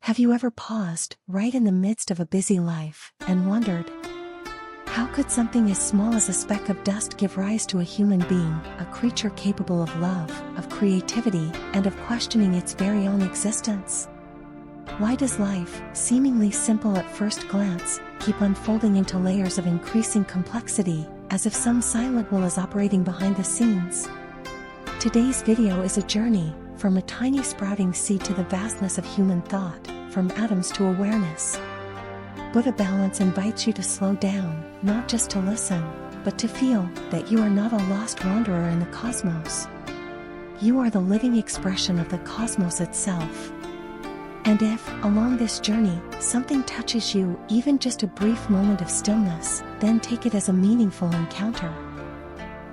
Have you ever paused, right in the midst of a busy life, and wondered, how could something as small as a speck of dust give rise to a human being, a creature capable of love, of creativity, and of questioning its very own existence? Why does life, seemingly simple at first glance, keep unfolding into layers of increasing complexity, as if some silent will is operating behind the scenes? Today's video is a journey, from a tiny sprouting seed to the vastness of human thought, from atoms to awareness. Buddha Balance invites you to slow down, not just to listen, but to feel that you are not a lost wanderer in the cosmos. You are the living expression of the cosmos itself. And if, along this journey, something touches you, even just a brief moment of stillness, then take it as a meaningful encounter.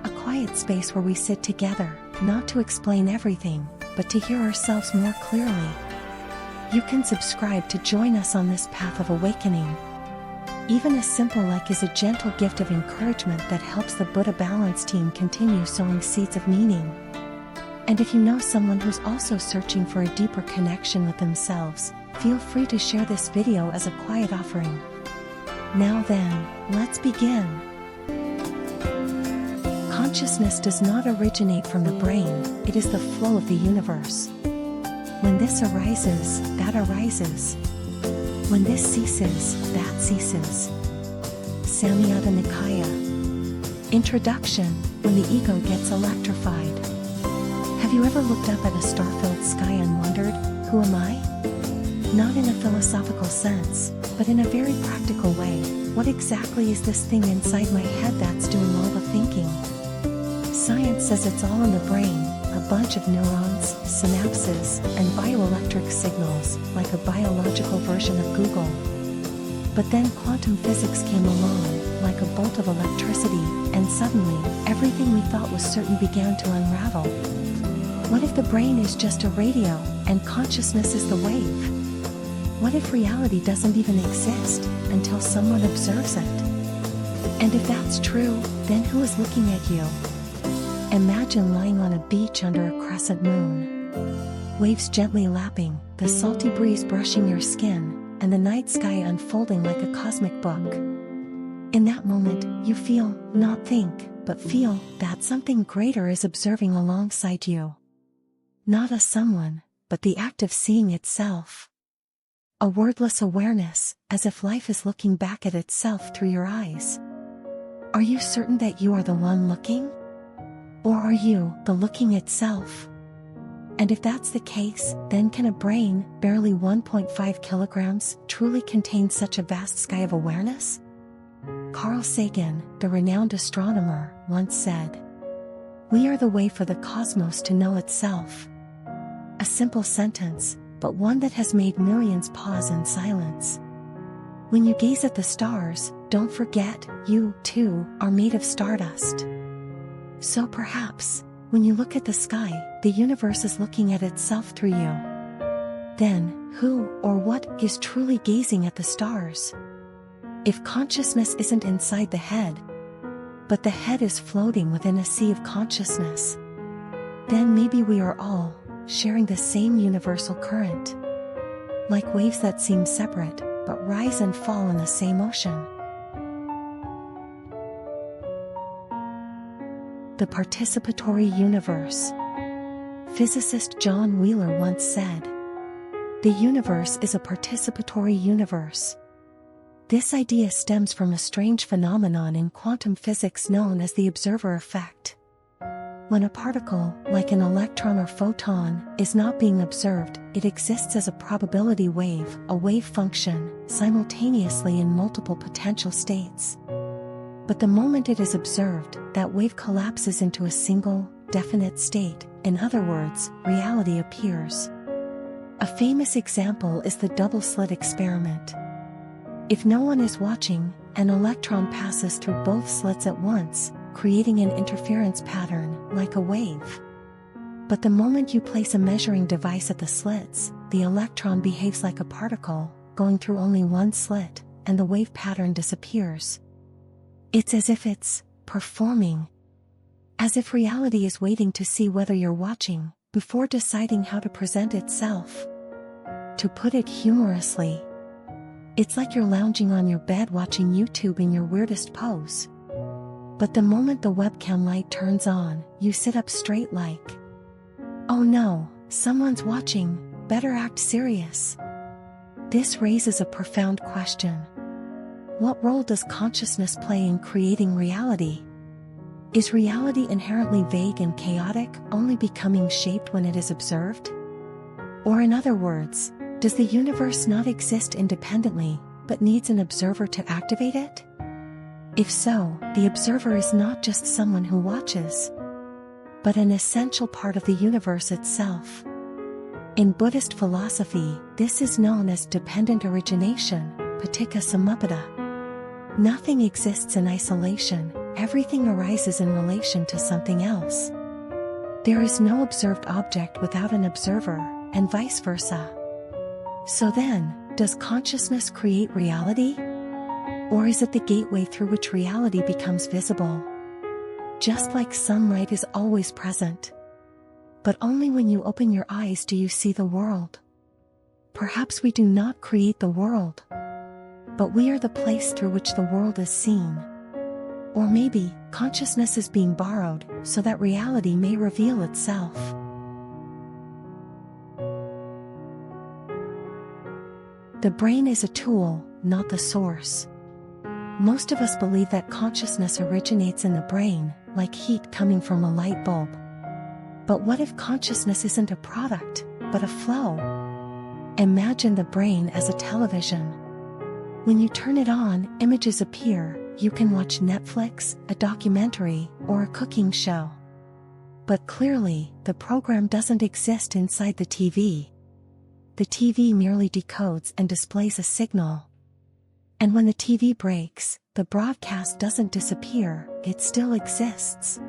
A quiet space where we sit together, not to explain everything, but to hear ourselves more clearly. You can subscribe to join us on this path of awakening. Even a simple like is a gentle gift of encouragement that helps the Buddha Balance team continue sowing seeds of meaning. And if you know someone who's also searching for a deeper connection with themselves, feel free to share this video as a quiet offering. Now then, let's begin. Consciousness does not originate from the brain, it is the flow of the universe. When this arises, that arises. When this ceases, that ceases. Samyutta Nikaya. Introduction, when the ego gets electrified. Have you ever looked up at a star-filled sky and wondered, who am I? Not in a philosophical sense, but in a very practical way, what exactly is this thing inside my head that's doing all the thinking? Science says it's all in the brain, a bunch of neurons, synapses, and bioelectric signals, like a biological version of Google. But then quantum physics came along, like a bolt of electricity, and suddenly, everything we thought was certain began to unravel. What if the brain is just a radio, and consciousness is the wave? What if reality doesn't even exist, until someone observes it? And if that's true, then who is looking at you? Imagine lying on a beach under a crescent moon. Waves gently lapping, the salty breeze brushing your skin, and the night sky unfolding like a cosmic book. In that moment, you feel, not think, but feel, that something greater is observing alongside you. Not a someone, but the act of seeing itself. A wordless awareness, as if life is looking back at itself through your eyes. Are you certain that you are the one looking? Or are you the looking itself? And if that's the case, then can a brain, barely 1.5 kilograms, truly contain such a vast sky of awareness? Carl Sagan, the renowned astronomer, once said, "We are the way for the cosmos to know itself." A simple sentence, but one that has made millions pause in silence. When you gaze at the stars, don't forget, you, too, are made of stardust. So perhaps, when you look at the sky, the universe is looking at itself through you. Then, who or what is truly gazing at the stars? If consciousness isn't inside the head, but the head is floating within a sea of consciousness, then maybe we are all sharing the same universal current. Like waves that seem separate, but rise and fall in the same ocean. The participatory universe. Physicist John Wheeler once said, "The universe is a participatory universe." This idea stems from a strange phenomenon in quantum physics known as the observer effect. When a particle, like an electron or photon, is not being observed, it exists as a probability wave, a wave function, simultaneously in multiple potential states. But the moment it is observed, that wave collapses into a single, definite state. In other words, reality appears. A famous example is the double-slit experiment. If no one is watching, an electron passes through both slits at once, creating an interference pattern, like a wave. But the moment you place a measuring device at the slits, the electron behaves like a particle, going through only one slit, and the wave pattern disappears. It's as if it's performing. As if reality is waiting to see whether you're watching, before deciding how to present itself. To put it humorously, it's like you're lounging on your bed watching YouTube in your weirdest pose. But the moment the webcam light turns on, you sit up straight like, oh no, someone's watching, better act serious. This raises a profound question. What role does consciousness play in creating reality? Is reality inherently vague and chaotic, only becoming shaped when it is observed? Or in other words, does the universe not exist independently, but needs an observer to activate it? If so, the observer is not just someone who watches, but an essential part of the universe itself. In Buddhist philosophy, this is known as dependent origination, paticca samuppada. Nothing exists in isolation, everything arises in relation to something else. There is no observed object without an observer, and vice versa. So then, does consciousness create reality? Or is it the gateway through which reality becomes visible? Just like sunlight is always present. But only when you open your eyes do you see the world. Perhaps we do not create the world, but we are the place through which the world is seen. Or maybe, consciousness is being borrowed, so that reality may reveal itself. The brain is a tool, not the source. Most of us believe that consciousness originates in the brain, like heat coming from a light bulb. But what if consciousness isn't a product, but a flow? Imagine the brain as a television. When you turn it on, images appear. You can watch Netflix, a documentary, or a cooking show. But clearly, the program doesn't exist inside the TV. The TV merely decodes and displays a signal. And when the TV breaks, the broadcast doesn't disappear, it still exists.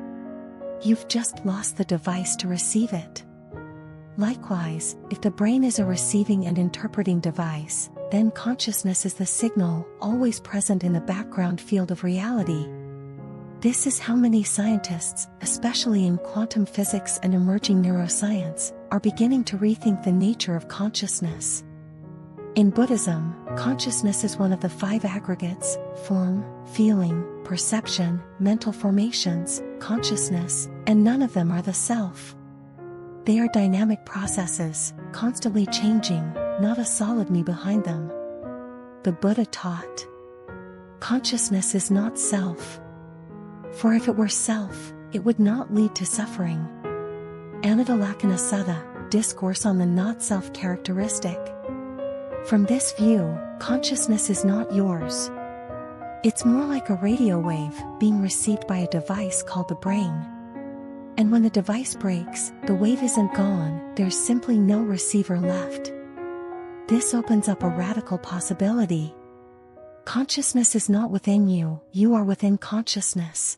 You've just lost the device to receive it. Likewise, if the brain is a receiving and interpreting device, then consciousness is the signal, always present in the background field of reality. This is how many scientists, especially in quantum physics and emerging neuroscience, are beginning to rethink the nature of consciousness. In Buddhism, consciousness is one of the 5 aggregates: form, feeling, perception, mental formations, consciousness, and none of them are the self. They are dynamic processes, constantly changing, not a solid me behind them. The Buddha taught, consciousness is not self. For if it were self, it would not lead to suffering. Anandalakkhana Sutta, Discourse on the Not-Self Characteristic. From this view, consciousness is not yours. It's more like a radio wave, being received by a device called the brain. And when the device breaks, the wave isn't gone, there's simply no receiver left. This opens up a radical possibility. Consciousness is not within you, you are within consciousness.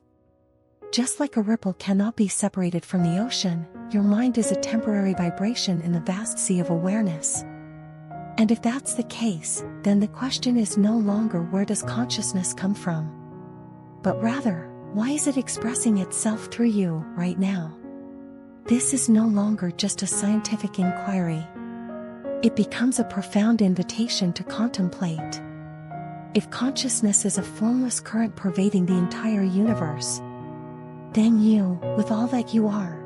Just like a ripple cannot be separated from the ocean, your mind is a temporary vibration in the vast sea of awareness. And if that's the case, then the question is no longer where does consciousness come from, but rather, why is it expressing itself through you right now? This is no longer just a scientific inquiry. It becomes a profound invitation to contemplate. If consciousness is a formless current pervading the entire universe, then you, with all that you are,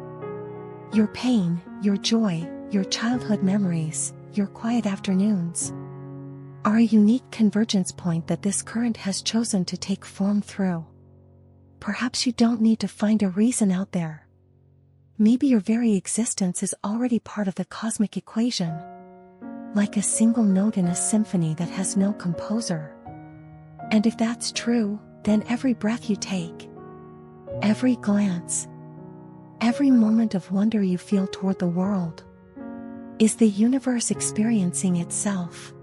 your pain, your joy, your childhood memories, your quiet afternoons, are a unique convergence point that this current has chosen to take form through. Perhaps you don't need to find a reason out there. Maybe your very existence is already part of the cosmic equation, like a single note in a symphony that has no composer. And if that's true, then every breath you take, every glance, every moment of wonder you feel toward the world, is the universe experiencing itself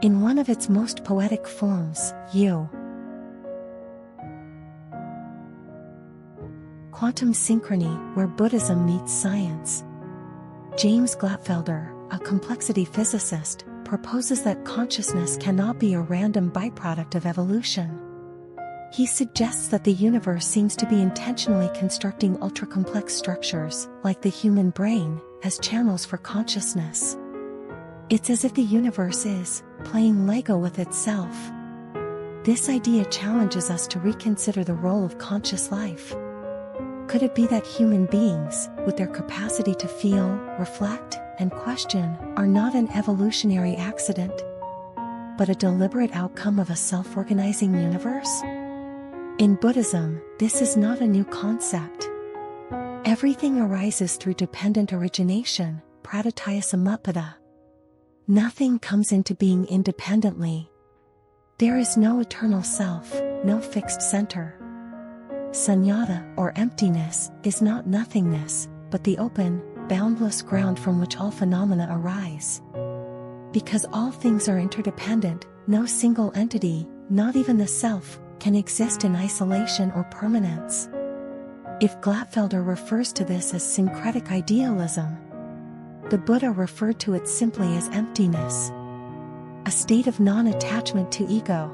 in one of its most poetic forms, you. Quantum synchrony, where Buddhism meets science. James Glatfelder, a complexity physicist, proposes that consciousness cannot be a random byproduct of evolution. He suggests that the universe seems to be intentionally constructing ultra-complex structures, like the human brain, as channels for consciousness. It's as if the universe is playing Lego with itself. This idea challenges us to reconsider the role of conscious life. Could it be that human beings, with their capacity to feel, reflect, and question, are not an evolutionary accident, but a deliberate outcome of a self-organizing universe? In Buddhism, this is not a new concept. Everything arises through dependent origination, pratitya samutpada. Nothing comes into being independently. There is no eternal self, no fixed center. Sunyata, or emptiness, is not nothingness, but the open, boundless ground from which all phenomena arise. Because all things are interdependent, no single entity, not even the self, can exist in isolation or permanence. If Glatfelder refers to this as syncretic idealism, the Buddha referred to it simply as emptiness, a state of non-attachment to ego,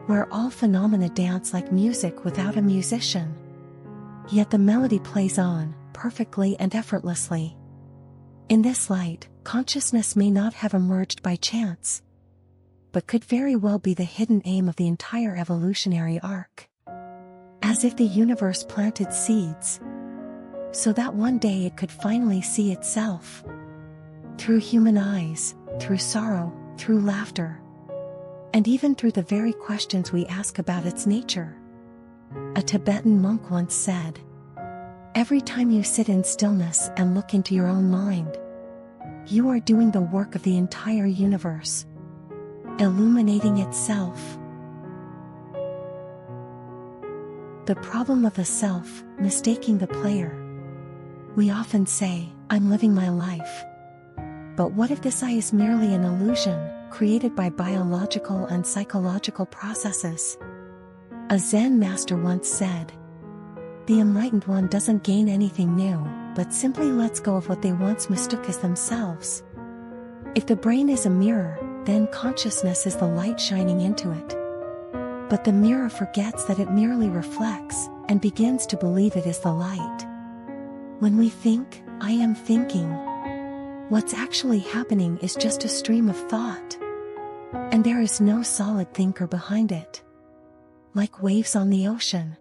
where all phenomena dance like music without a musician. Yet the melody plays on, perfectly and effortlessly. In this light, consciousness may not have emerged by chance, but could very well be the hidden aim of the entire evolutionary arc. As if the universe planted seeds, so that one day it could finally see itself. Through human eyes, through sorrow, through laughter, and even through the very questions we ask about its nature. A Tibetan monk once said, "Every time you sit in stillness and look into your own mind, you are doing the work of the entire universe, illuminating itself." The problem of the self, mistaking the player. We often say, "I'm living my life." But what if this I is merely an illusion, created by biological and psychological processes? A Zen master once said, "The enlightened one doesn't gain anything new, but simply lets go of what they once mistook as themselves." If the brain is a mirror, then consciousness is the light shining into it. But the mirror forgets that it merely reflects, and begins to believe it is the light. When we think, "I am thinking," what's actually happening is just a stream of thought. And there is no solid thinker behind it. Like waves on the ocean,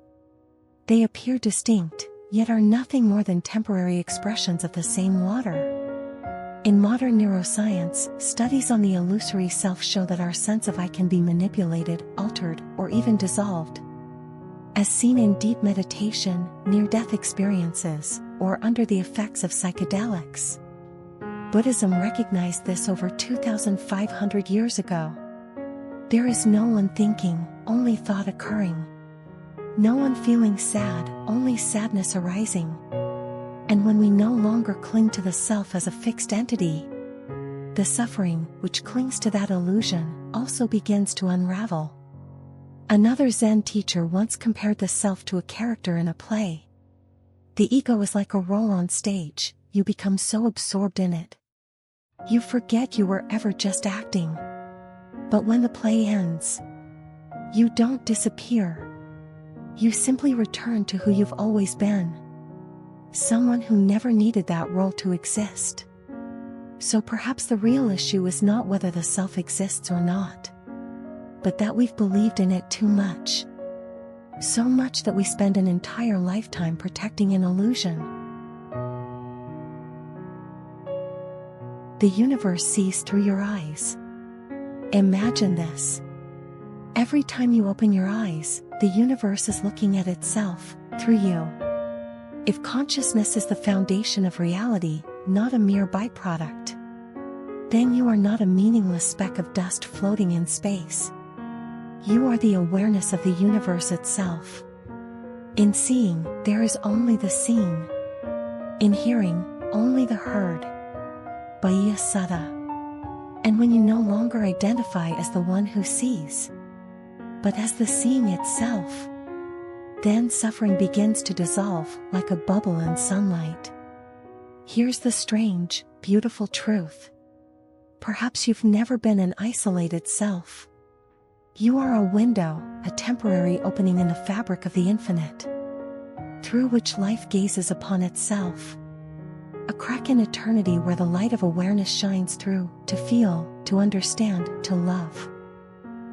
they appear distinct, yet are nothing more than temporary expressions of the same water. In modern neuroscience, studies on the illusory self show that our sense of I can be manipulated, altered, or even dissolved. As seen in deep meditation, near-death experiences, or under the effects of psychedelics. Buddhism recognized this over 2,500 years ago. There is no one thinking, only thought occurring. No one feeling sad, only sadness arising. And when we no longer cling to the self as a fixed entity, the suffering, which clings to that illusion, also begins to unravel. Another Zen teacher once compared the self to a character in a play. The ego is like a role on stage, you become so absorbed in it. You forget you were ever just acting. But when the play ends, you don't disappear. You simply return to who you've always been. Someone who never needed that role to exist. So perhaps the real issue is not whether the self exists or not, but that we've believed in it too much. So much that we spend an entire lifetime protecting an illusion. The universe sees through your eyes. Imagine this. Every time you open your eyes, the universe is looking at itself, through you. If consciousness is the foundation of reality, not a mere byproduct, then you are not a meaningless speck of dust floating in space. You are the awareness of the universe itself. In seeing, there is only the seen. In hearing, only the heard. Bhaya Sutta. And when you no longer identify as the one who sees, but as the seeing itself, then suffering begins to dissolve like a bubble in sunlight. Here's the strange, beautiful truth. Perhaps you've never been an isolated self. You are a window, a temporary opening in the fabric of the infinite, through which life gazes upon itself. A crack in eternity where the light of awareness shines through, to feel, to understand, to love.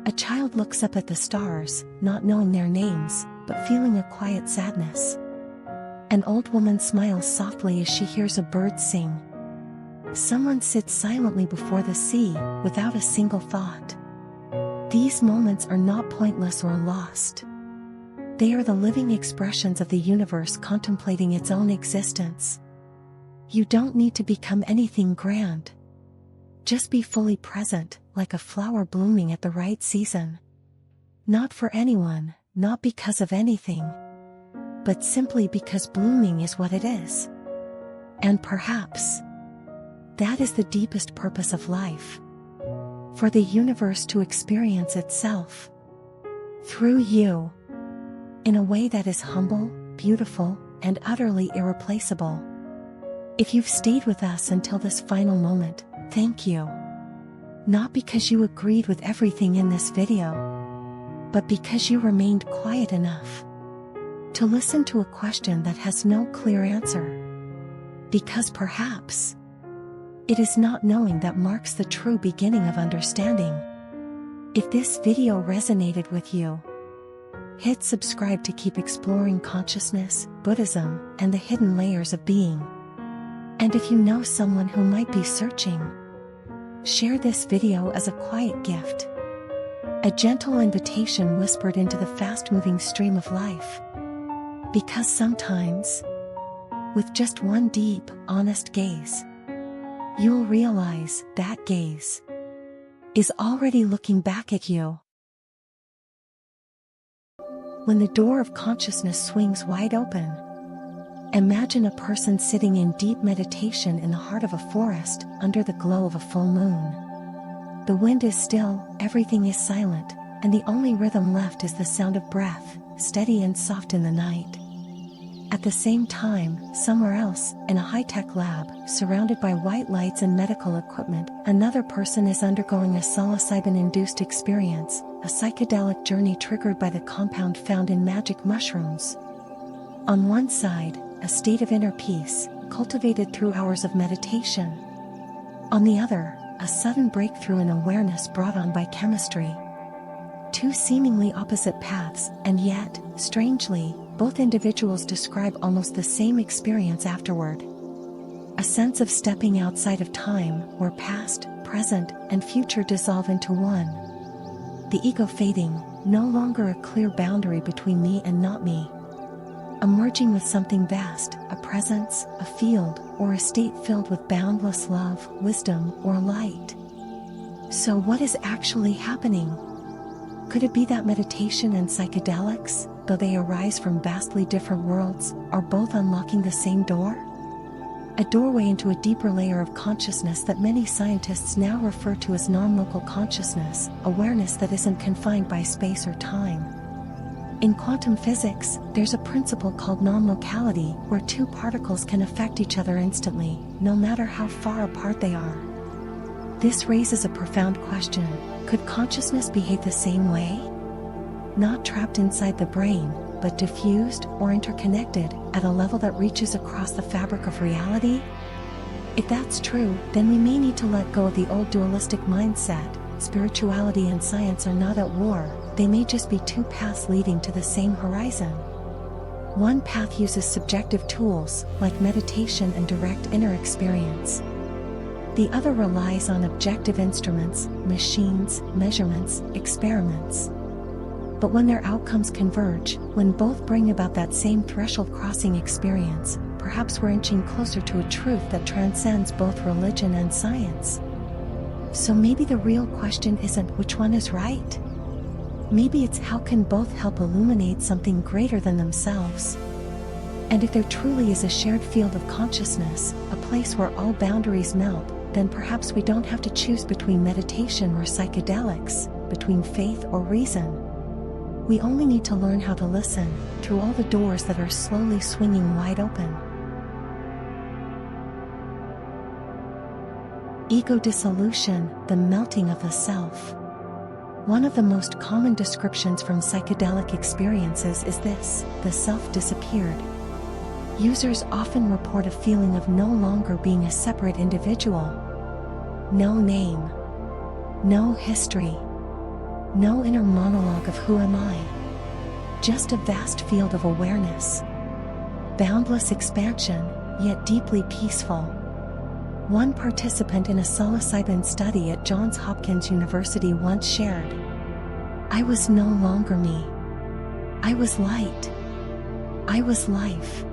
A child looks up at the stars, not knowing their names, but feeling a quiet sadness. An old woman smiles softly as she hears a bird sing. Someone sits silently before the sea, without a single thought. These moments are not pointless or lost. They are the living expressions of the universe contemplating its own existence. You don't need to become anything grand. Just be fully present, like a flower blooming at the right season. Not for anyone, not because of anything, but simply because blooming is what it is. And perhaps that is the deepest purpose of life. For the universe to experience itself through you, in a way that is humble, beautiful, and utterly irreplaceable. If you've stayed with us until this final moment, thank you. Not because you agreed with everything in this video, but because you remained quiet enough to listen to a question that has no clear answer. Because perhaps it is not knowing that marks the true beginning of understanding. If this video resonated with you, hit subscribe to keep exploring consciousness, Buddhism, and the hidden layers of being. And if you know someone who might be searching, share this video as a quiet gift. A gentle invitation whispered into the fast-moving stream of life. Because sometimes, with just one deep, honest gaze, you'll realize that gaze is already looking back at you. When the door of consciousness swings wide open, imagine a person sitting in deep meditation in the heart of a forest under the glow of a full moon. The wind is still, everything is silent, and the only rhythm left is the sound of breath, steady and soft in the night. At the same time, somewhere else, in a high-tech lab, surrounded by white lights and medical equipment, another person is undergoing a psilocybin-induced experience, a psychedelic journey triggered by the compound found in magic mushrooms. On one side, a state of inner peace, cultivated through hours of meditation. On the other, a sudden breakthrough in awareness brought on by chemistry. Two seemingly opposite paths, and yet, strangely, both individuals describe almost the same experience afterward. A sense of stepping outside of time, where past, present, and future dissolve into one. The ego fading, no longer a clear boundary between me and not me. Emerging with something vast, a presence, a field, or a state filled with boundless love, wisdom, or light. So what is actually happening? Could it be that meditation and psychedelics, though they arise from vastly different worlds, are both unlocking the same door? A doorway into a deeper layer of consciousness that many scientists now refer to as non-local consciousness, awareness that isn't confined by space or time. In quantum physics, there's a principle called non-locality, where two particles can affect each other instantly, no matter how far apart they are. This raises a profound question: could consciousness behave the same way? Not trapped inside the brain, but diffused or interconnected at a level that reaches across the fabric of reality? If that's true, then we may need to let go of the old dualistic mindset. Spirituality and science are not at war, they may just be two paths leading to the same horizon. One path uses subjective tools, like meditation and direct inner experience. The other relies on objective instruments, machines, measurements, experiments. But when their outcomes converge, when both bring about that same threshold-crossing experience, perhaps we're inching closer to a truth that transcends both religion and science. So maybe the real question isn't which one is right. Maybe it's how can both help illuminate something greater than themselves. And if there truly is a shared field of consciousness, a place where all boundaries melt, then perhaps we don't have to choose between meditation or psychedelics, between faith or reason. We only need to learn how to listen, through all the doors that are slowly swinging wide open. Ego dissolution, the melting of the self. One of the most common descriptions from psychedelic experiences is this: the self disappeared. Users often report a feeling of no longer being a separate individual. No name. No history. No inner monologue of who am I. Just a vast field of awareness. Boundless expansion, yet deeply peaceful. One participant in a psilocybin study at Johns Hopkins University once shared, "I was no longer me. I was light. I was life.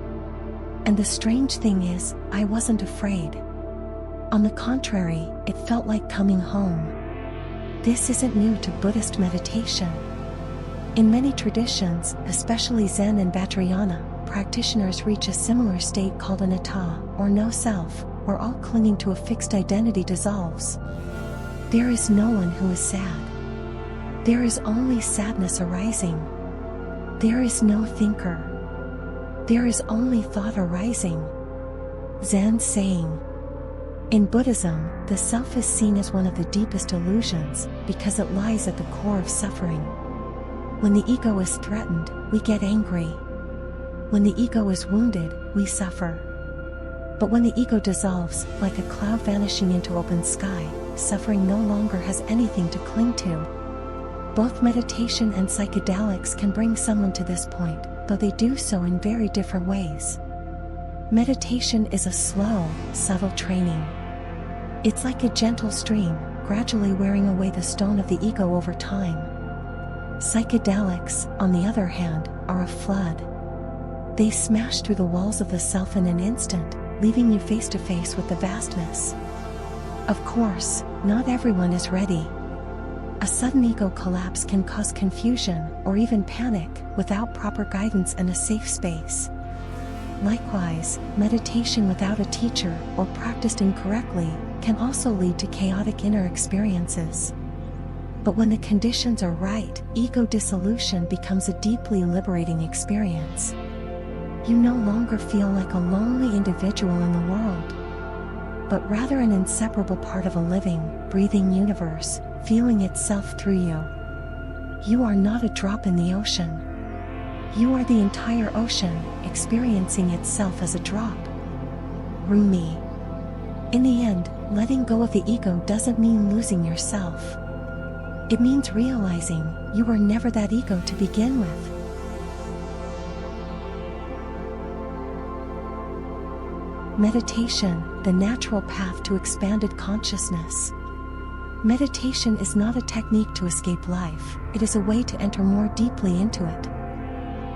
And the strange thing is, I wasn't afraid. On the contrary, it felt like coming home." This isn't new to Buddhist meditation. In many traditions, especially Zen and Vajrayana, practitioners reach a similar state called anatta, or no self, where all clinging to a fixed identity dissolves. There is no one who is sad. There is only sadness arising. There is no thinker. There is only thought arising. Zen saying. In Buddhism, the self is seen as one of the deepest illusions, because it lies at the core of suffering. When the ego is threatened, we get angry. When the ego is wounded, we suffer. But when the ego dissolves, like a cloud vanishing into open sky, suffering no longer has anything to cling to. Both meditation and psychedelics can bring someone to this point, though they do so in very different ways. Meditation is a slow, subtle training. It's like a gentle stream, gradually wearing away the stone of the ego over time. Psychedelics, on the other hand, are a flood. They smash through the walls of the self in an instant, leaving you face to face with the vastness. Of course, not everyone is ready. A sudden ego collapse can cause confusion, or even panic, without proper guidance and a safe space. Likewise, meditation without a teacher, or practiced incorrectly, can also lead to chaotic inner experiences. But when the conditions are right, ego dissolution becomes a deeply liberating experience. You no longer feel like a lonely individual in the world, but rather an inseparable part of a living, breathing universe, feeling itself through you. You are not a drop in the ocean. You are the entire ocean, experiencing itself as a drop. Rumi. In the end, letting go of the ego doesn't mean losing yourself. It means realizing you were never that ego to begin with. Meditation, the natural path to expanded consciousness. Meditation is not a technique to escape life, it is a way to enter more deeply into it.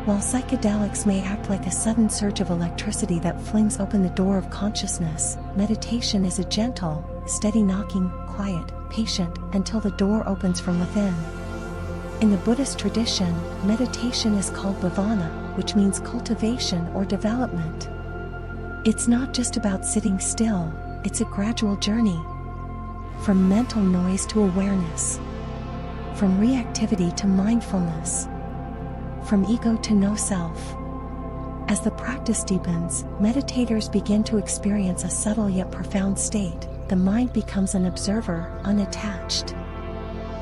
While psychedelics may act like a sudden surge of electricity that flings open the door of consciousness, meditation is a gentle, steady knocking, quiet, patient, until the door opens from within. In the Buddhist tradition, meditation is called bhavana, which means cultivation or development. It's not just about sitting still, it's a gradual journey. From mental noise to awareness. From reactivity to mindfulness. From ego to no self. As the practice deepens, meditators begin to experience a subtle yet profound state. The mind becomes an observer, unattached.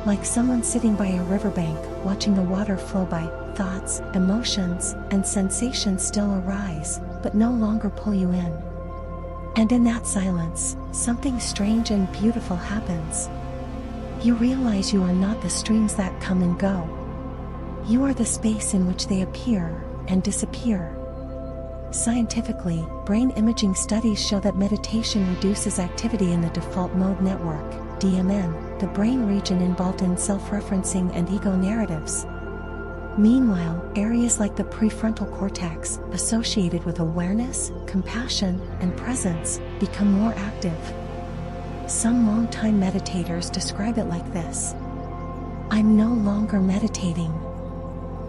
Like someone sitting by a riverbank, watching the water flow by, thoughts, emotions, and sensations still arise, but no longer pull you in. And in that silence, something strange and beautiful happens. You realize you are not the streams that come and go. You are the space in which they appear and disappear. Scientifically, brain imaging studies show that meditation reduces activity in the default mode network, DMN, the brain region involved in self-referencing and ego narratives. Meanwhile, areas like the prefrontal cortex, associated with awareness, compassion, and presence, become more active. Some long-time meditators describe it like this. I'm no longer meditating.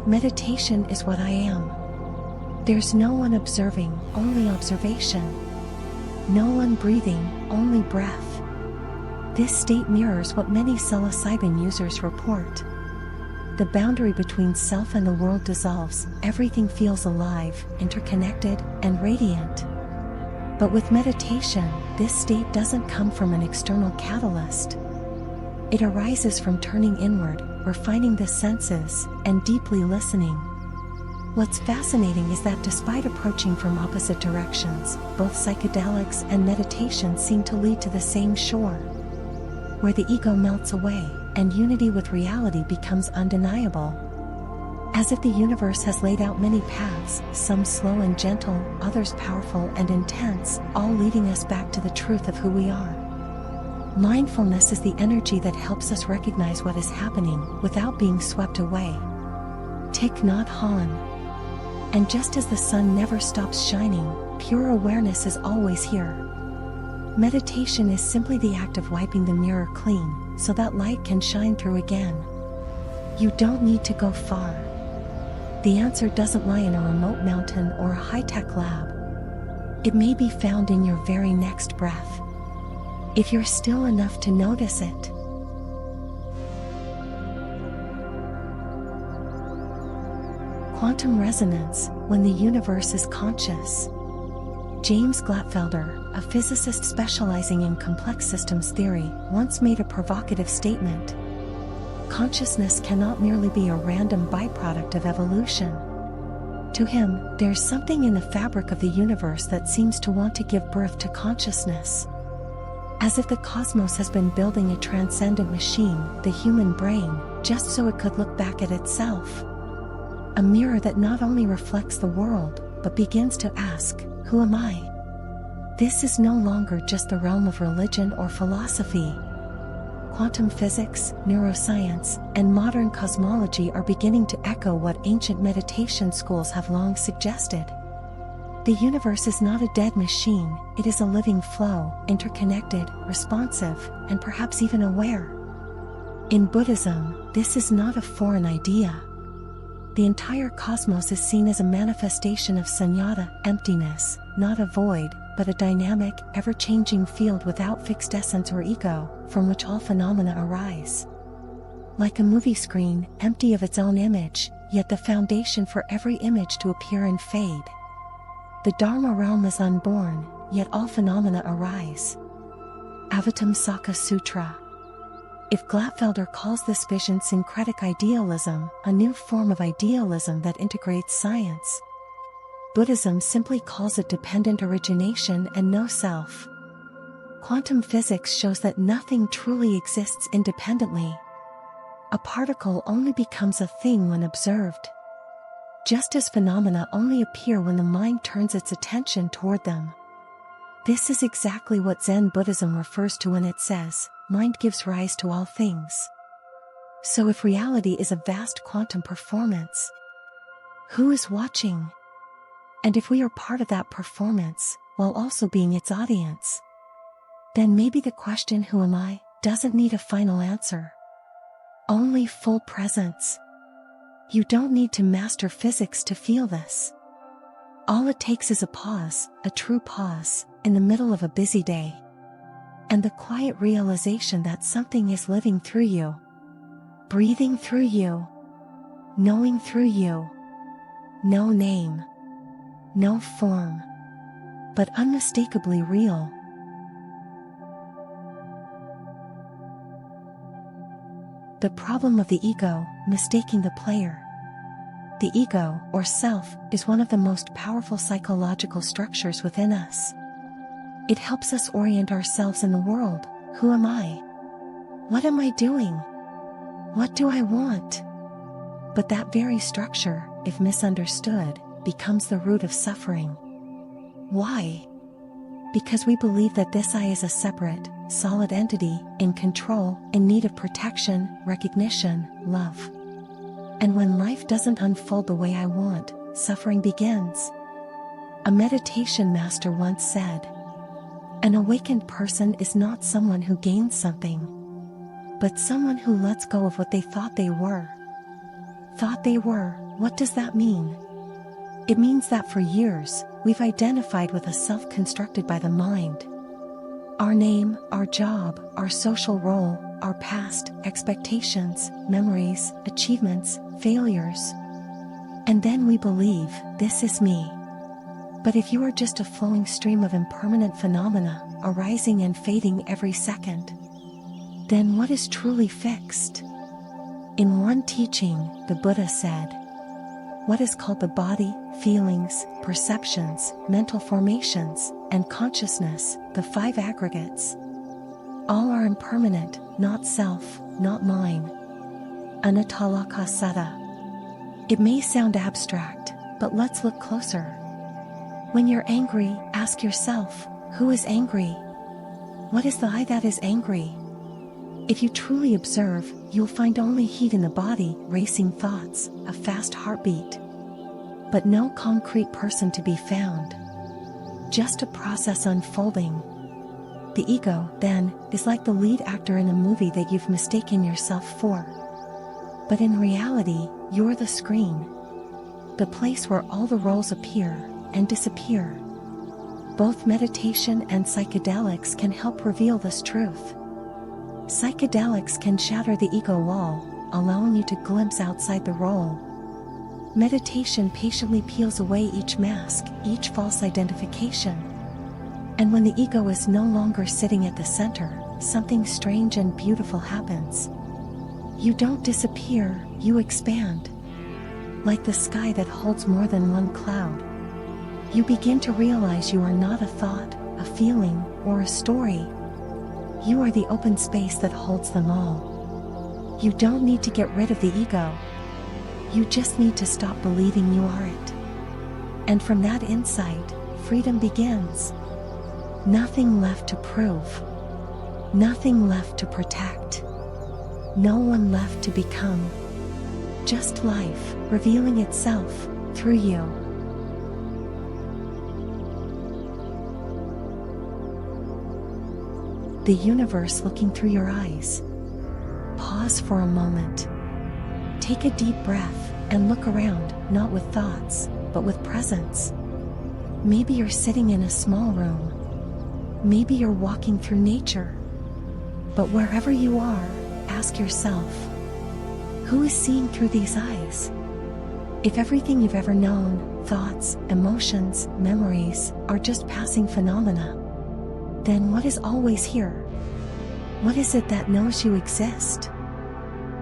Meditation is what I am. There's no one observing, only observation. No one breathing, only breath. This state mirrors what many psilocybin users report. The boundary between self and the world dissolves, everything feels alive, interconnected, and radiant. But with meditation, this state doesn't come from an external catalyst. It arises from turning inward, refining the senses, and deeply listening. What's fascinating is that despite approaching from opposite directions, both psychedelics and meditation seem to lead to the same shore, where the ego melts away, and unity with reality becomes undeniable. As if the universe has laid out many paths, some slow and gentle, others powerful and intense, all leading us back to the truth of who we are. Mindfulness is the energy that helps us recognize what is happening, without being swept away. Thich Nhat Hanh. And just as the sun never stops shining, pure awareness is always here. Meditation is simply the act of wiping the mirror clean, so that light can shine through again. You don't need to go far. The answer doesn't lie in a remote mountain or a high-tech lab. It may be found in your very next breath, if you're still enough to notice it. Quantum resonance, when the universe is conscious. James Glatfelder, a physicist specializing in complex systems theory, once made a provocative statement. Consciousness cannot merely be a random byproduct of evolution. To him, there's something in the fabric of the universe that seems to want to give birth to consciousness. As if the cosmos has been building a transcendent machine, the human brain, just so it could look back at itself. A mirror that not only reflects the world, but begins to ask, who am I? This is no longer just the realm of religion or philosophy. Quantum physics, neuroscience, and modern cosmology are beginning to echo what ancient meditation schools have long suggested. The universe is not a dead machine, it is a living flow, interconnected, responsive, and perhaps even aware. In Buddhism, this is not a foreign idea. The entire cosmos is seen as a manifestation of sunyata, emptiness, not a void, but a dynamic, ever-changing field without fixed essence or ego, from which all phenomena arise. Like a movie screen, empty of its own image, yet the foundation for every image to appear and fade. The Dharma realm is unborn, yet all phenomena arise. Avatamsaka Sutra. If Glatfelder calls this vision syncretic idealism, a new form of idealism that integrates science, Buddhism simply calls it dependent origination and no self. Quantum physics shows that nothing truly exists independently. A particle only becomes a thing when observed, just as phenomena only appear when the mind turns its attention toward them. This is exactly what Zen Buddhism refers to when it says, mind gives rise to all things. So if reality is a vast quantum performance, who is watching? And if we are part of that performance, while also being its audience, then maybe the question who am I doesn't need a final answer. Only full presence. You don't need to master physics to feel this. All it takes is a pause, a true pause, in the middle of a busy day. And the quiet realization that something is living through you, breathing through you, knowing through you. No name, no form, but unmistakably real. The problem of the ego, mistaking the player. The ego, or self, is one of the most powerful psychological structures within us. It helps us orient ourselves in the world. Who am I? What am I doing? What do I want? But that very structure, if misunderstood, becomes the root of suffering. Why? Because we believe that this I is a separate, solid entity, in control, in need of protection, recognition, love. And when life doesn't unfold the way I want, suffering begins. A meditation master once said, an awakened person is not someone who gains something, but someone who lets go of what they thought they were. Thought they were, what does that mean? It means that for years, we've identified with a self constructed by the mind. Our name, our job, our social role, our past, expectations, memories, achievements, failures. And then we believe, this is me. But if you are just a flowing stream of impermanent phenomena, arising and fading every second, then what is truly fixed? In one teaching, the Buddha said, what is called the body, feelings, perceptions, mental formations, and consciousness, the five aggregates. All are impermanent, not self, not mine. Anatalaka Sutta. It may sound abstract, but let's look closer. When you're angry, ask yourself, who is angry? What is the I that is angry? If you truly observe, you'll find only heat in the body, racing thoughts, a fast heartbeat. But no concrete person to be found. Just a process unfolding. The ego, then, is like the lead actor in a movie that you've mistaken yourself for. But in reality, you're the screen. The place where all the roles appear and disappear. Both meditation and psychedelics can help reveal this truth. Psychedelics can shatter the ego wall, allowing you to glimpse outside the role. Meditation patiently peels away each mask, each false identification. And when the ego is no longer sitting at the center, something strange and beautiful happens. You don't disappear, you expand. Like the sky that holds more than one cloud. You begin to realize you are not a thought, a feeling, or a story. You are the open space that holds them all. You don't need to get rid of the ego. You just need to stop believing you are it. And from that insight, freedom begins. Nothing left to prove. Nothing left to protect. No one left to become. Just life, revealing itself, through you. The universe looking through your eyes. Pause for a moment. Take a deep breath, and look around, not with thoughts, but with presence. Maybe you're sitting in a small room. Maybe you're walking through nature. But wherever you are, ask yourself, who is seeing through these eyes? If everything you've ever known, thoughts, emotions, memories, are just passing phenomena, then what is always here? What is it that knows you exist?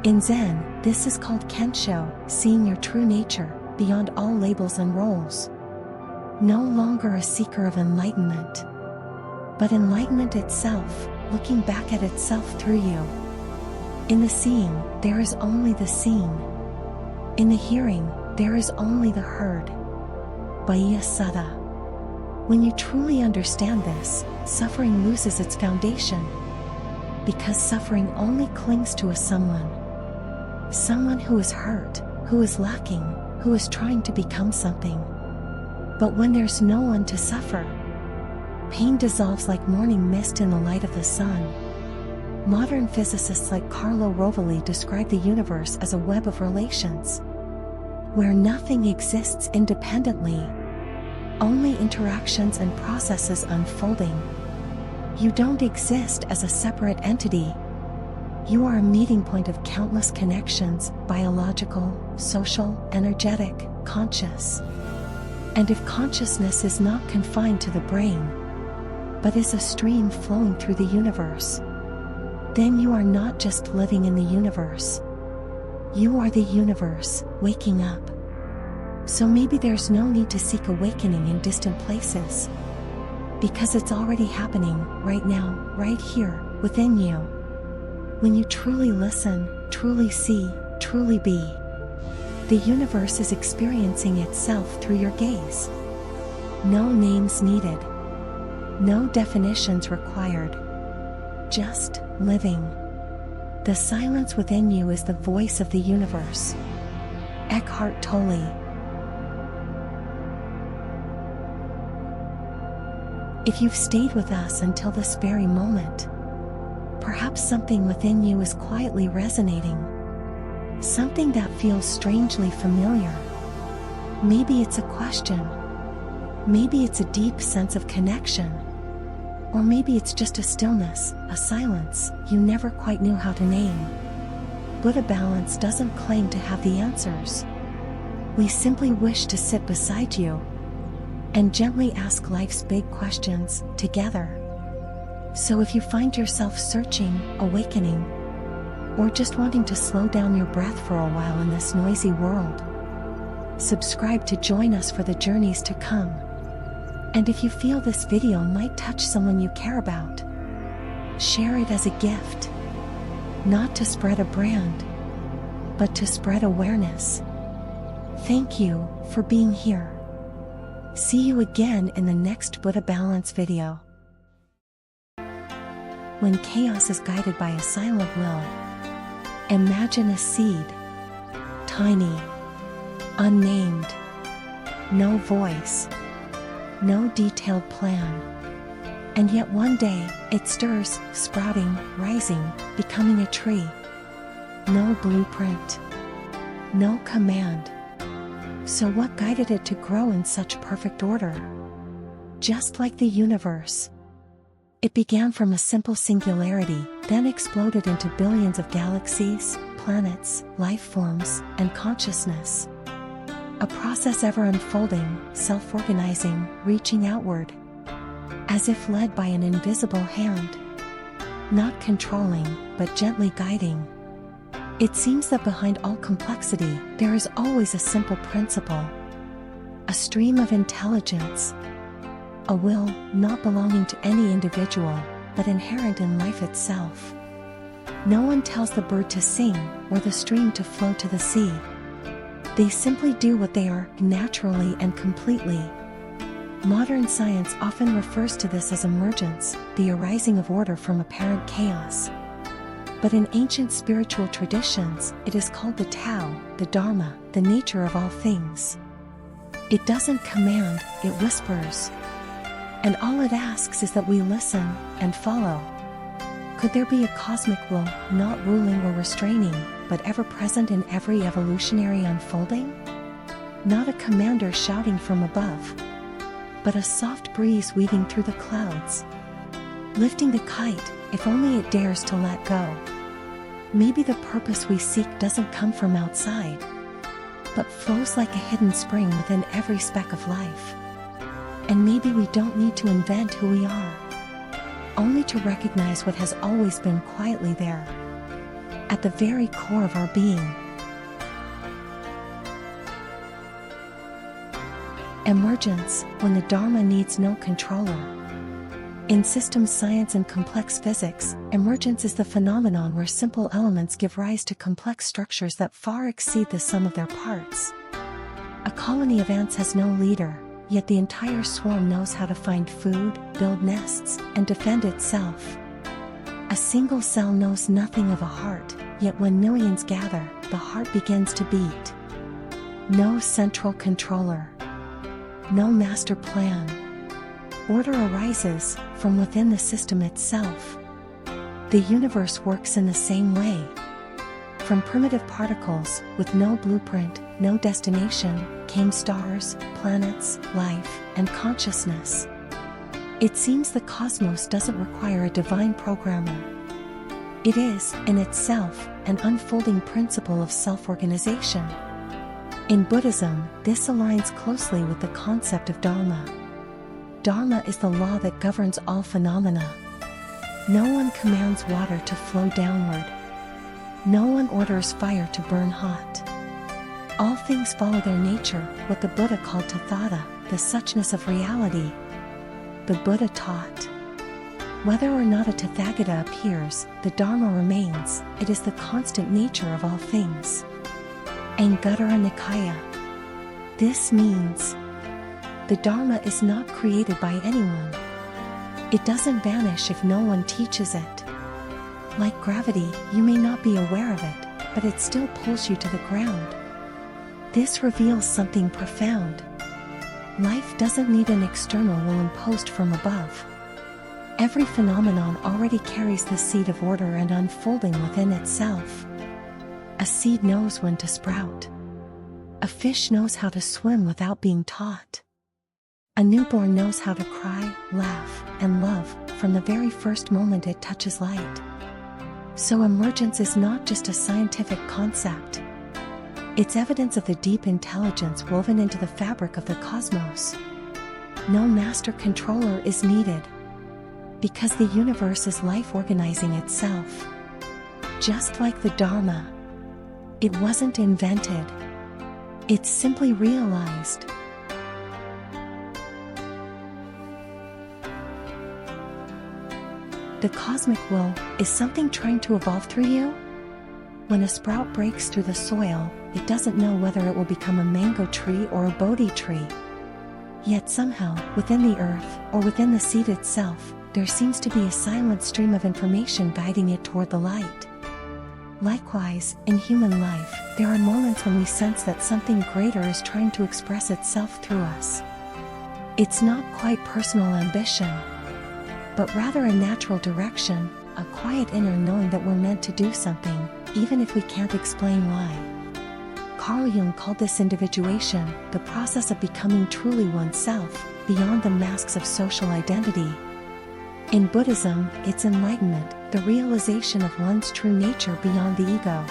In Zen, this is called Kensho, seeing your true nature, beyond all labels and roles. No longer a seeker of enlightenment, but enlightenment itself, looking back at itself through you. In the seeing, there is only the seen. In the hearing, there is only the heard. Baya Sutta. When you truly understand this, suffering loses its foundation. Because suffering only clings to a someone. Someone who is hurt, who is lacking, who is trying to become something. But when there's no one to suffer, pain dissolves like morning mist in the light of the sun. Modern physicists like Carlo Rovelli describe the universe as a web of relations, where nothing exists independently, only interactions and processes unfolding. You don't exist as a separate entity. You are a meeting point of countless connections, biological, social, energetic, conscious. And if consciousness is not confined to the brain, but is a stream flowing through the universe, then you are not just living in the universe. You are the universe, waking up. So maybe there's no need to seek awakening in distant places. Because it's already happening, right now, right here, within you. When you truly listen, truly see, truly be, the universe is experiencing itself through your gaze. No names needed. No definitions required. Just living. The silence within you is the voice of the universe. Eckhart Tolle. If you've stayed with us until this very moment, perhaps something within you is quietly resonating. Something that feels strangely familiar. Maybe it's a question. Maybe it's a deep sense of connection. Or maybe it's just a stillness, a silence you never quite knew how to name. Buddha Balance doesn't claim to have the answers. We simply wish to sit beside you and gently ask life's big questions together. So if you find yourself searching, awakening, or just wanting to slow down your breath for a while in this noisy world, subscribe to join us for the journeys to come. And if you feel this video might touch someone you care about, share it as a gift. Not to spread a brand, but to spread awareness. Thank you for being here. See you again in the next Buddha Balance video. When chaos is guided by a silent will, imagine a seed, tiny, unnamed, no voice, no detailed plan. And yet one day, it stirs, sprouting, rising, becoming a tree. No blueprint, no command. So what guided it to grow in such perfect order? Just like the universe. It began from a simple singularity, then exploded into billions of galaxies, planets, life forms, and consciousness. A process ever unfolding, self-organizing, reaching outward. As if led by an invisible hand. Not controlling, but gently guiding. It seems that behind all complexity, there is always a simple principle. A stream of intelligence. A will, not belonging to any individual, but inherent in life itself. No one tells the bird to sing, or the stream to flow to the sea. They simply do what they are, naturally and completely. Modern science often refers to this as emergence, the arising of order from apparent chaos. But in ancient spiritual traditions, it is called the Tao, the Dharma, the nature of all things. It doesn't command, it whispers. And all it asks is that we listen and follow. Could there be a cosmic will, not ruling or restraining, but ever present in every evolutionary unfolding? Not a commander shouting from above, but a soft breeze weaving through the clouds. Lifting the kite, if only it dares to let go. Maybe the purpose we seek doesn't come from outside, but flows like a hidden spring within every speck of life. And maybe we don't need to invent who we are, only to recognize what has always been quietly there, at the very core of our being. Emergence, when the Dharma needs no controller. In systems science and complex physics, emergence is the phenomenon where simple elements give rise to complex structures that far exceed the sum of their parts. A colony of ants has no leader, yet the entire swarm knows how to find food, build nests, and defend itself. A single cell knows nothing of a heart, yet when millions gather, the heart begins to beat. No central controller. No master plan. Order arises from within the system itself. The universe works in the same way. From primitive particles, with no blueprint, no destination, came stars, planets, life, and consciousness. It seems the cosmos doesn't require a divine programmer. It is, in itself, an unfolding principle of self-organization. In Buddhism, this aligns closely with the concept of Dharma. Dharma is the law that governs all phenomena. No one commands water to flow downward. No one orders fire to burn hot. All things follow their nature, what the Buddha called Tathata, the suchness of reality. The Buddha taught. Whether or not a Tathagata appears, the Dharma remains, it is the constant nature of all things. Anguttara Nikaya. This means the Dharma is not created by anyone. It doesn't vanish if no one teaches it. Like gravity, you may not be aware of it, but it still pulls you to the ground. This reveals something profound. Life doesn't need an external will imposed from above. Every phenomenon already carries the seed of order and unfolding within itself. A seed knows when to sprout. A fish knows how to swim without being taught. A newborn knows how to cry, laugh, and love from the very first moment it touches light. So emergence is not just a scientific concept. It's evidence of the deep intelligence woven into the fabric of the cosmos. No master controller is needed, because the universe is life organizing itself. Just like the Dharma, it wasn't invented. It's simply realized. The cosmic will is something trying to evolve through you. When a sprout breaks through the soil, it doesn't know whether it will become a mango tree or a Bodhi tree. Yet somehow, within the earth, or within the seed itself, there seems to be a silent stream of information guiding it toward the light. Likewise, in human life, there are moments when we sense that something greater is trying to express itself through us. It's not quite personal ambition, but rather a natural direction, a quiet inner knowing that we're meant to do something, even if we can't explain why. Carl Jung called this individuation, the process of becoming truly oneself, beyond the masks of social identity. In Buddhism, it's enlightenment, the realization of one's true nature beyond the ego.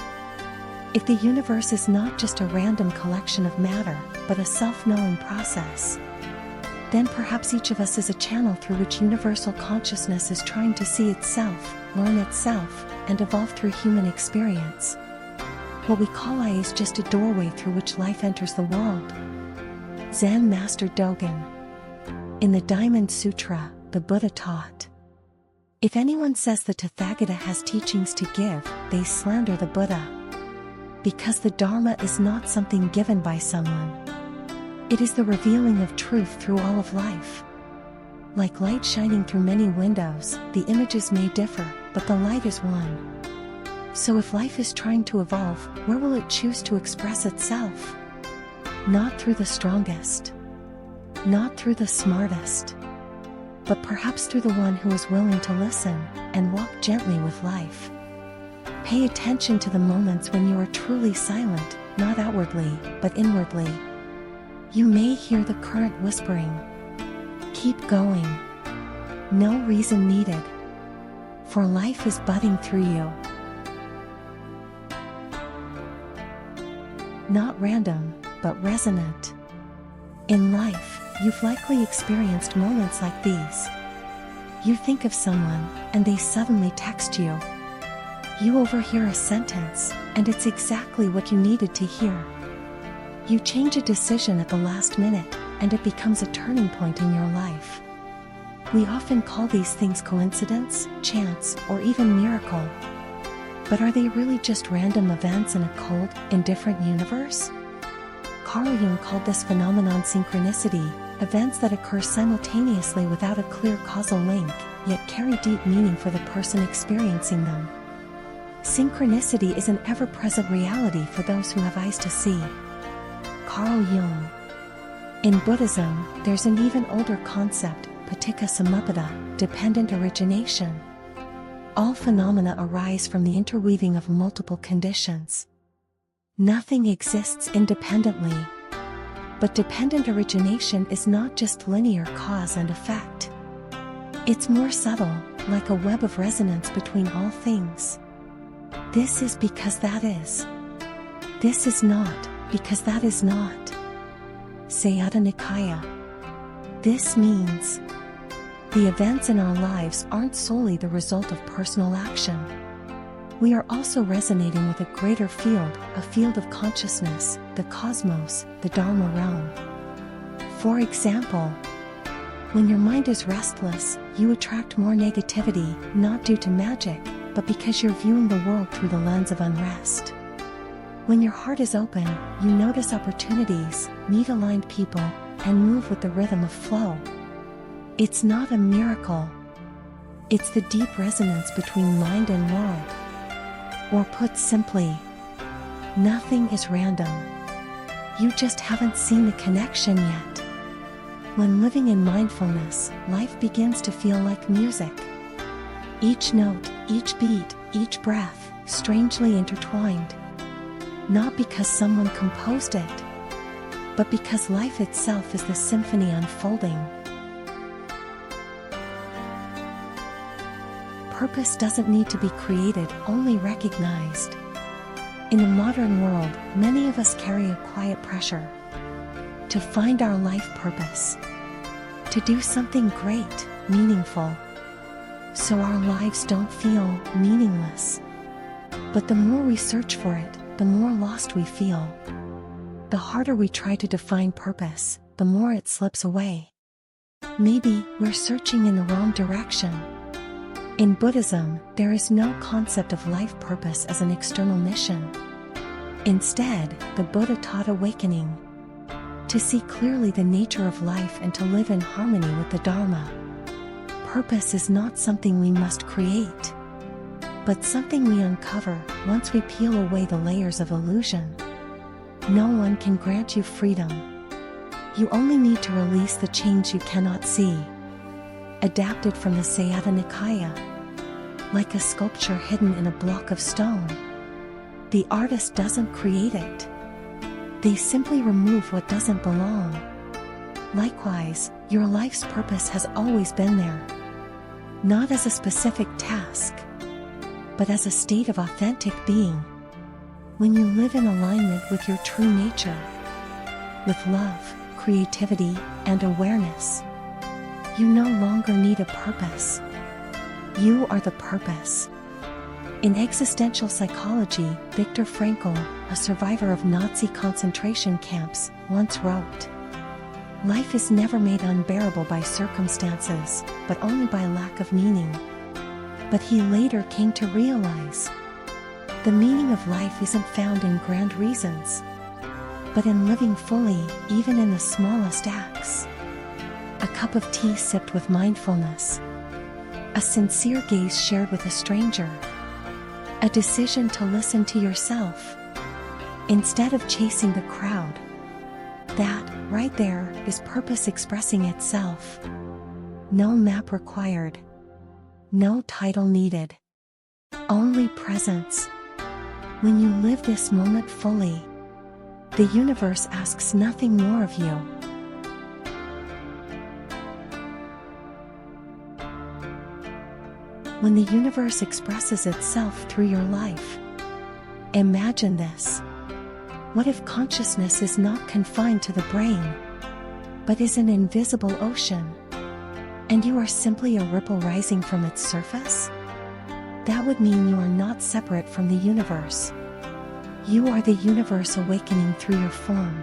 If the universe is not just a random collection of matter, but a self-knowing process, then perhaps each of us is a channel through which universal consciousness is trying to see itself, learn itself, and evolve through human experience. What we call I is just a doorway through which life enters the world. Zen Master Dogen. In the Diamond Sutra, the Buddha taught, "If anyone says the Tathagata has teachings to give, they slander the Buddha. Because the Dharma is not something given by someone. It is the revealing of truth through all of life. Like light shining through many windows, the images may differ, but the light is one. So if life is trying to evolve, where will it choose to express itself? Not through the strongest, not through the smartest, but perhaps through the one who is willing to listen and walk gently with life. Pay attention to the moments when you are truly silent, not outwardly, but inwardly. You may hear the current whispering. Keep going. No reason needed. For life is budding through you. Not random, but resonant. In life, you've likely experienced moments like these. You think of someone, and they suddenly text you. You overhear a sentence, and it's exactly what you needed to hear. You change a decision at the last minute, and it becomes a turning point in your life. We often call these things coincidence, chance, or even miracle. But are they really just random events in a cold, indifferent universe? Carl Jung called this phenomenon synchronicity, events that occur simultaneously without a clear causal link, yet carry deep meaning for the person experiencing them. Synchronicity is an ever-present reality for those who have eyes to see. Carl Jung. In Buddhism, there's an even older concept, paticca samuppada, dependent origination. All phenomena arise from the interweaving of multiple conditions. Nothing exists independently. But dependent origination is not just linear cause and effect. It's more subtle, like a web of resonance between all things. This is because that is. This is not, because that is not. Sayadaw Nikaya. This means the events in our lives aren't solely the result of personal action. We are also resonating with a greater field, a field of consciousness, the cosmos, the Dharma realm. For example, when your mind is restless, you attract more negativity, not due to magic, but because you're viewing the world through the lens of unrest. When your heart is open, you notice opportunities, meet aligned people, and move with the rhythm of flow. It's not a miracle. It's the deep resonance between mind and world. Or put simply, nothing is random. You just haven't seen the connection yet. When living in mindfulness, life begins to feel like music. Each note, each beat, each breath, strangely intertwined. Not because someone composed it, but because life itself is the symphony unfolding. Purpose doesn't need to be created, only recognized. In the modern world, many of us carry a quiet pressure to find our life purpose, to do something great, meaningful, so our lives don't feel meaningless. But the more we search for it, the more lost we feel. the harder we try to define purpose, the more it slips away. Maybe we're searching in the wrong direction. In Buddhism, there is no concept of life purpose as an external mission. Instead, the Buddha taught awakening, to see clearly the nature of life and to live in harmony with the Dharma. Purpose is not something we must create, but something we uncover once we peel away the layers of illusion. No one can grant you freedom. You only need to release the chains you cannot see. Adapted from the Sayata Nikaya. Like a sculpture hidden in a block of stone, the artist doesn't create it. They simply remove what doesn't belong. Likewise, your life's purpose has always been there. Not as a specific task, but as a state of authentic being. When you live in alignment with your true nature, with love, creativity, and awareness, you no longer need a purpose. You are the purpose. In existential psychology, Viktor Frankl, a survivor of Nazi concentration camps, once wrote, "Life is never made unbearable by circumstances, but only by lack of meaning." But he later came to realize, the meaning of life isn't found in grand reasons, but in living fully, even in the smallest acts. A cup of tea sipped with mindfulness. A sincere gaze shared with a stranger. A decision to listen to yourself, instead of chasing the crowd. That, right there, is purpose expressing itself. No map required. No title needed. Only presence. When you live this moment fully, the universe asks nothing more of you. When the universe expresses itself through your life, imagine this. What if consciousness is not confined to the brain, but is an invisible ocean, and you are simply a ripple rising from its surface? That would mean you are not separate from the universe. You are the universe awakening through your form.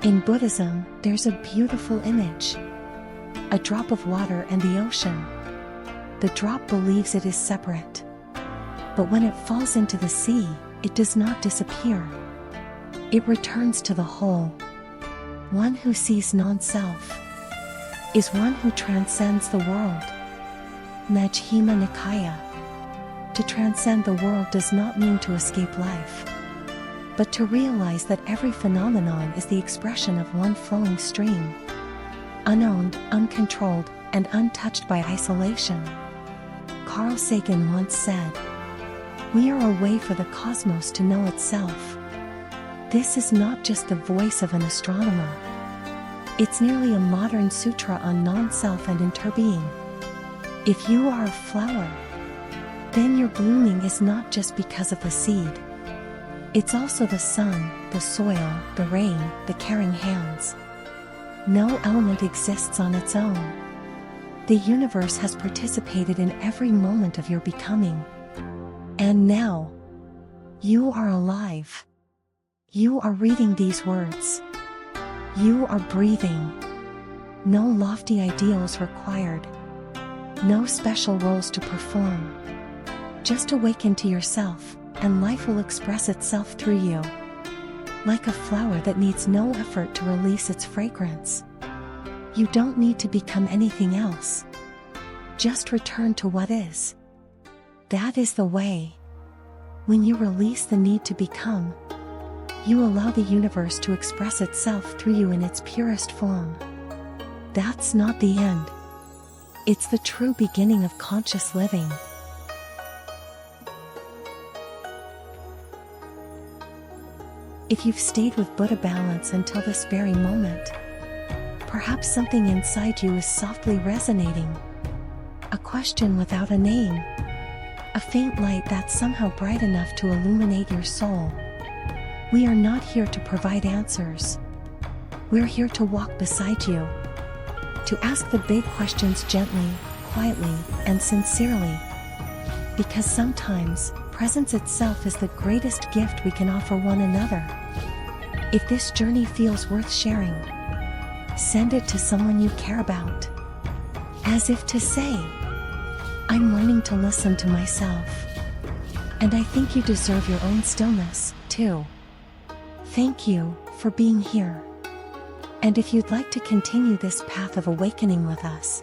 In Buddhism, there's a beautiful image. A drop of water and the ocean. The drop believes it is separate. But when it falls into the sea, it does not disappear. It returns to the whole. One who sees non-self is one who transcends the world. Majjhima Nikaya. To transcend the world does not mean to escape life, but to realize that every phenomenon is the expression of one flowing stream, unowned, uncontrolled, and untouched by isolation. Carl Sagan once said, "We are a way for the cosmos to know itself." This is not just the voice of an astronomer. It's nearly a modern sutra on non-self and interbeing. If you are a flower, then your blooming is not just because of the seed. It's also the sun, the soil, the rain, the caring hands. No element exists on its own. The universe has participated in every moment of your becoming. And now, you are alive. You are reading these words. You are breathing. No lofty ideals required. No special roles to perform. Just awaken to yourself, and life will express itself through you. Like a flower that needs no effort to release its fragrance. You don't need to become anything else. Just return to what is. That is the way. When you release the need to become, you allow the universe to express itself through you in its purest form. That's not the end. It's the true beginning of conscious living. If you've stayed with Buddha balance until this very moment, perhaps something inside you is softly resonating. A question without a name. A faint light that's somehow bright enough to illuminate your soul. We are not here to provide answers. We're here to walk beside you. To ask the big questions gently, quietly, and sincerely. Because sometimes, presence itself is the greatest gift we can offer one another. If this journey feels worth sharing, send it to someone you care about. As if to say, I'm learning to listen to myself. And I think you deserve your own stillness, too. Thank you for being here. And if you'd like to continue this path of awakening with us,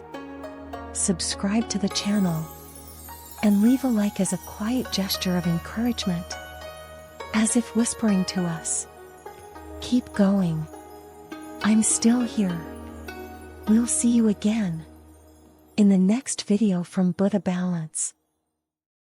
subscribe to the channel and leave a like as a quiet gesture of encouragement, as if whispering to us, keep going. I'm still here. We'll see you again in the next video from Buddha Balance.